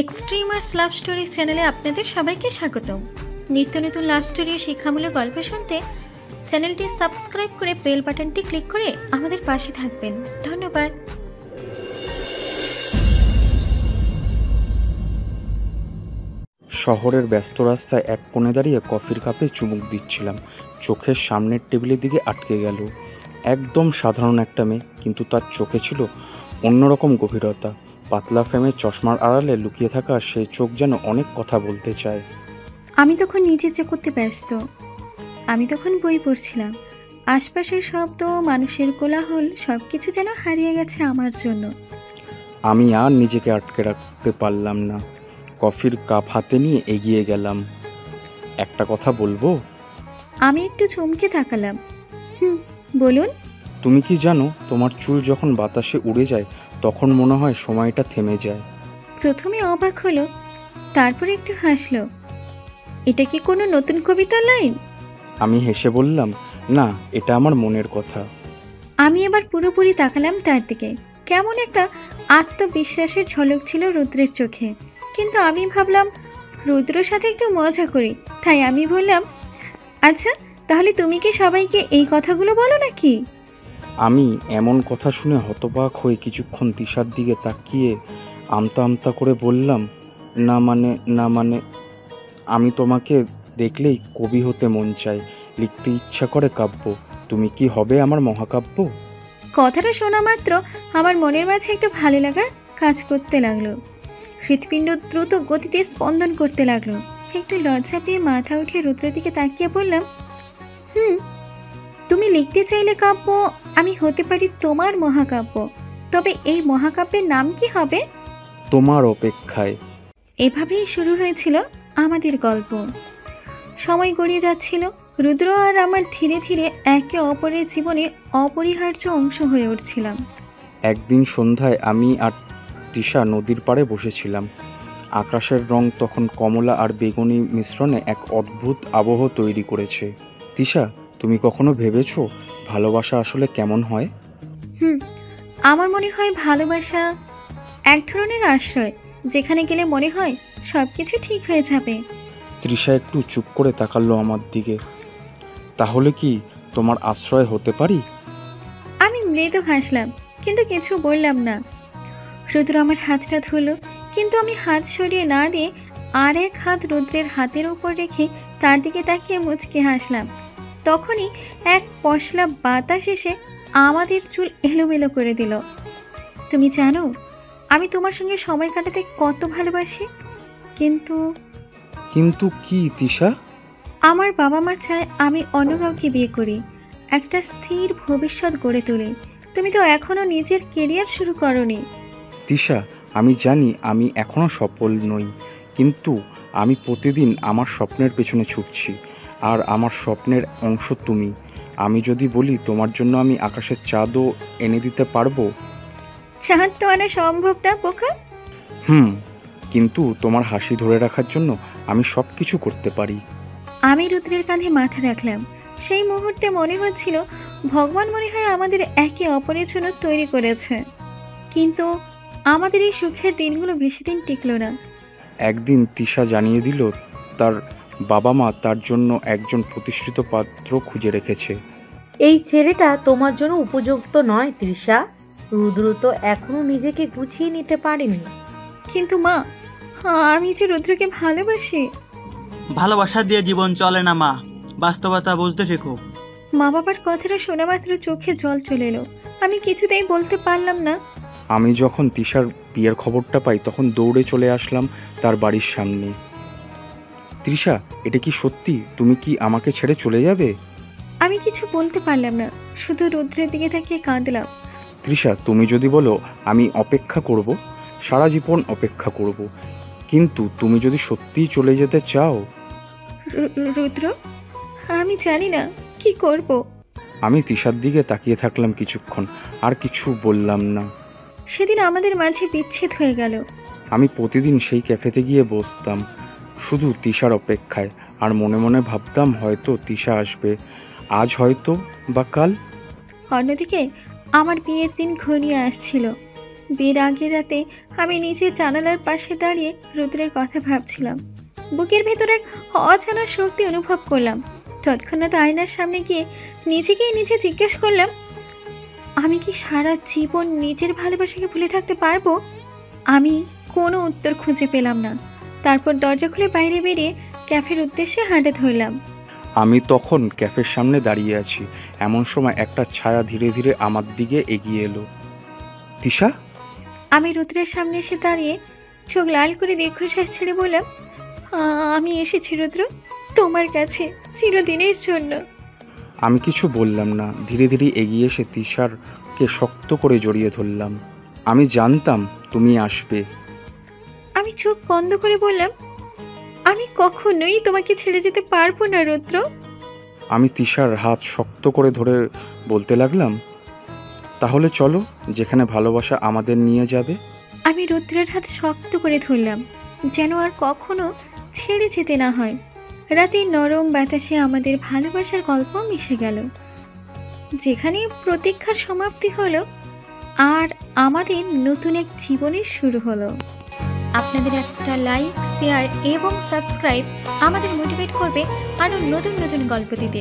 Extremers love story চ্যানেলে আপনাদের সবাইকে স্বাগতম। নিত্য নতুন লাভ স্টোরি ও শিক্ষামূলক গল্প শুনতে চ্যানেলটি সাবস্ক্রাইব করে বেল বাটনটি ক্লিক করে আমাদের পাশে থাকবেন। ধন্যবাদ। শহরের ব্যস্ত রাস্তায় এক কোণে দাঁড়িয়ে কফির কাপে চুমুক দিচ্ছিলাম। চোখের সামনের টেবিলের দিকে আটকে গেল। একদম সাধারণ একটা মেয়ে, কিন্তু তার চোখে ছিল অন্যরকম গভীরতা। পাতলা ফ্রেমের চশমার আড়ালে লুকিয়ে থাকা সেই চোখ যেন অনেক কথা বলতে চায়। আমি তখন নিজে চেক করতে ব্যস্ত। আমি তখন বই পড়ছিলাম। আশপাশের শব্দ, মানুষের কোলাহল সবকিছু যেন হারিয়ে গেছে আমার জন্য। আমি আর নিজেকে আটকে রাখতে পারলাম না। কফির কাপ হাতে নিয়ে এগিয়ে গেলাম। একটা কথা বলবো? আমি একটু চমকে তাকালাম। বলুন। তুমি কি জানো, তোমার চুল যখন বাতাসে উড়ে যায় তখন মনে হয় সময়টা থেমে যায়। প্রথমে অবাক হলো, তারপরে একটু হাসলো। এটা কি কোনো নতুন কবিতার লাইন? আমি হেসে বললাম, না, এটা আমার মনের কথা। আমি এবার পুরোপুরি তাকালাম তার দিকে। কেমন একটা আত্মবিশ্বাসের ঝলক ছিল রুদ্রের চোখে। কিন্তু আমি ভাবলাম রুদ্রর সাথে একটু মজা করি, তাই আমি বললাম, আচ্ছা তাহলে তুমি কি সবাইকে এই কথাগুলো বলো নাকি? আমি এমন কথা শুনে হতবাক হয়ে কিছুক্ষণ তিশার দিকে তাকিয়ে আমতা আমতা করে বললাম, না মানে আমি তোমাকে দেখলেই কবি হতে মন চায়, লিখতে ইচ্ছা করে কাব্য। তুমি কি হবে আমার মহাকাব্য? কথাটা শোনা মাত্র আমার মনের মাঝে একটা ভালো লাগা কাজ করতে লাগলো। হৃৎপিণ্ড দ্রুত গতিতে স্পন্দন করতে লাগলো। একটু লজ্জা পেয়ে মাথা উঠে রুদ্রের দিকে তাকিয়ে বললাম, তুমি লিখতে চাইলে কাব্য, আমি হতে পারি তোমার মহাকাব্য। তবে এই মহাকাব্যের নাম কি হবে? তোমার অপেক্ষায়। এভাবেই শুরু হয়েছিল আমাদের গল্প। সময় গড়িয়ে যাচ্ছিল। রুদ্র আর আমার ধীরে ধীরে একে অপরের জীবনে অপরিহার্য অংশ হয়ে উঠছিলাম। একদিন সন্ধ্যায় আমি আর তিশা নদীর পাড়ে বসেছিলাম। আকাশের রং তখন কমলা আর বেগুনি মিশ্রণে এক অদ্ভুত আবহ তৈরি করেছে। তিশা, তুমি কখনো ভেবেছো ভালোবাসা আসলে কেমন হয়? আমার মনে হয় ভালোবাসা এক ধরনের আশ্রয়, যেখানে গেলে মনে হয় সবকিছু ঠিক হয়ে যাবে। তৃষা একটু চুপ করে তাকালো আমার দিকে। তাহলে কি তোমার আশ্রয় হতে পারি? আমি মৃদু হাসলাম, কিন্তু কিছু বললাম না। রুদ্র আমার হাতটা ধরলো, কিন্তু আমি হাত সরিয়ে না দিয়ে আর এক হাত রুদ্রের হাতের উপর রেখে তার দিকে তাকিয়ে মুচকে হাসলাম। তখনই এক পশলা বাতাস এসে আমাদের চুল এলোমেলো করে দিল। তুমি জানো, আমি তোমার সঙ্গে সময় কাটাতে কত ভালোবাসি। কিন্তু কি তিশা? আমার বাবা মা চায় আমি অন্য কাউকে বিয়ে করি, একটা স্থির ভবিষ্যৎ গড়ে তুলি। তুমি তো এখনো নিজের কেরিয়ার শুরু করনি। তিশা, আমি জানি আমি এখনো সফল নই, কিন্তু আমি প্রতিদিন আমার স্বপ্নের পেছনে ছুটছি। আর আমার স্বপ্নের অংশ তুমি। আমি যদি বলি তোমার জন্য আমি আকাশের চাঁদও এনে দিতে পারবো। চাঁদ তো আনা সম্ভব না বোকা। কিন্তু তোমার হাসি ধরে রাখার জন্য আমি সব কিছু করতে পারি। আমি রুদ্রের কাঁধে মাথা রাখলাম। সেই মুহূর্তে মনে হচ্ছিল ভগবান মনে হয় আমাদের একে অপরের জন্য তৈরি করেছে। কিন্তু আমাদের এই সুখের দিনগুলো বেশি দিন টিকলো না। একদিন তিশা জানিয়ে দিল তার বাবা মা তার জন্য একজন প্রতিষ্ঠিত পাত্র খুঁজে রেখেছে। এই ছেলেটা তোমার জন্য উপযুক্ত নয় তৃষা। রুদ্র তো এখনো নিজেকে গুছিয়ে নিতে পারেনি। কিন্তু মা, আমি যে রুদ্রকে ভালোবাসি। ভালোবাসা দিয়ে জীবন চলে না মা, বাস্তবতা বুঝতে শেখো। মা বাবার কথাটা শোনা মাত্র চোখে জল চলে এলো। আমি কিছুতেই বলতে পারলাম না। আমি যখন তিশার বিয়ের খবরটা পাই তখন দৌড়ে চলে আসলাম তার বাড়ির সামনে। তৃষা, এটা কি সত্যি? তুমি কি আমাকে ছেড়ে চলে যাবে? আমি কিছু বলতে পারলাম না, শুধু রুদ্রের দিকে তাকিয়ে কাঁদলাম। তৃষা, তুমি যদি বলো আমি অপেক্ষা করব, সারা জীবন অপেক্ষা করব। কিন্তু তুমি যদি সত্যিই চলে যেতে চাও? রুদ্র, আমি জানি না কি করব। আমি তৃষার দিকে তাকিয়ে থাকলাম কিছুক্ষণ, আর কিছু বললাম না। সেদিন আমাদের মাঝে বিচ্ছেদ হয়ে গেল। আমি প্রতিদিন সেই ক্যাফেতে গিয়ে বসতাম শুধু তৃষার অপেক্ষায়, আর মনে মনে ভাবতাম হয়তো তৃষা আসবে, আজ হয়তো বা কাল। অন্যদিকে আমার বিয়ের দিন ঘনিয়ে আসছিল। বিয়ের আগের রাতে আমি নিজের জানালার পাশে দাঁড়িয়ে রুদ্রের কথা ভাবছিলাম। বুকের ভেতর এক অজানা শক্তি অনুভব করলাম। তৎক্ষণাৎ আয়নার সামনে গিয়ে নিজেকেই নিজে জিজ্ঞেস করলাম, আমি কি সারা জীবন নিজের ভালোবাসাকে ভুলে থাকতে পারবো? আমি কোনো উত্তর খুঁজে পেলাম না। তারপর দরজা খুলে বাইরে বেরিয়ে ক্যাফের উদ্দেশ্যে হাঁটা ধরলাম। আমি তখন ক্যাফের সামনে দাঁড়িয়ে আছি। এমন সময় একটা ছায়া ধীরে ধীরে আমার দিকে এগিয়ে এলো। তিশা? আমি রুদ্রের সামনে এসে দাঁড়িয়ে চোখ লাল করে দীর্ঘশ্বাস ছেড়ে বললাম, আমি এসেছি রুদ্র, তোমার কাছে চিরদিনের জন্য। আমি কিছু বললাম না। ধীরে ধীরে এগিয়ে এসে তিশারকে শক্ত করে জড়িয়ে ধরলাম। আমি জানতাম তুমি আসবে। আমি চোখ বন্ধ করে বললাম, আমি কখনোই তোমাকে ছেড়ে যেতে পারবো না রুদ্র। আমি তিশার হাত শক্ত করে ধরে বলতে লাগলাম, তাহলে চলো, যেখানে ভালোবাসা আমাদের নিয়ে যাবে। আমি রুদ্রের হাত শক্ত করে ধরলাম, যেন আর কখনো ছেড়ে যেতে না হয়। রাতের নরম বাতাসে আমাদের ভালোবাসার গল্প মিশে গেল, যেখানে প্রতীক্ষার সমাপ্তি হলো আর আমাদের নতুন এক জীবনের শুরু হলো। আপনাদের একটা লাইক, শেয়ার এবং সাবস্ক্রাইব আমাদের মোটিভেট করবে আরও নতুন নতুন গল্প দিতে।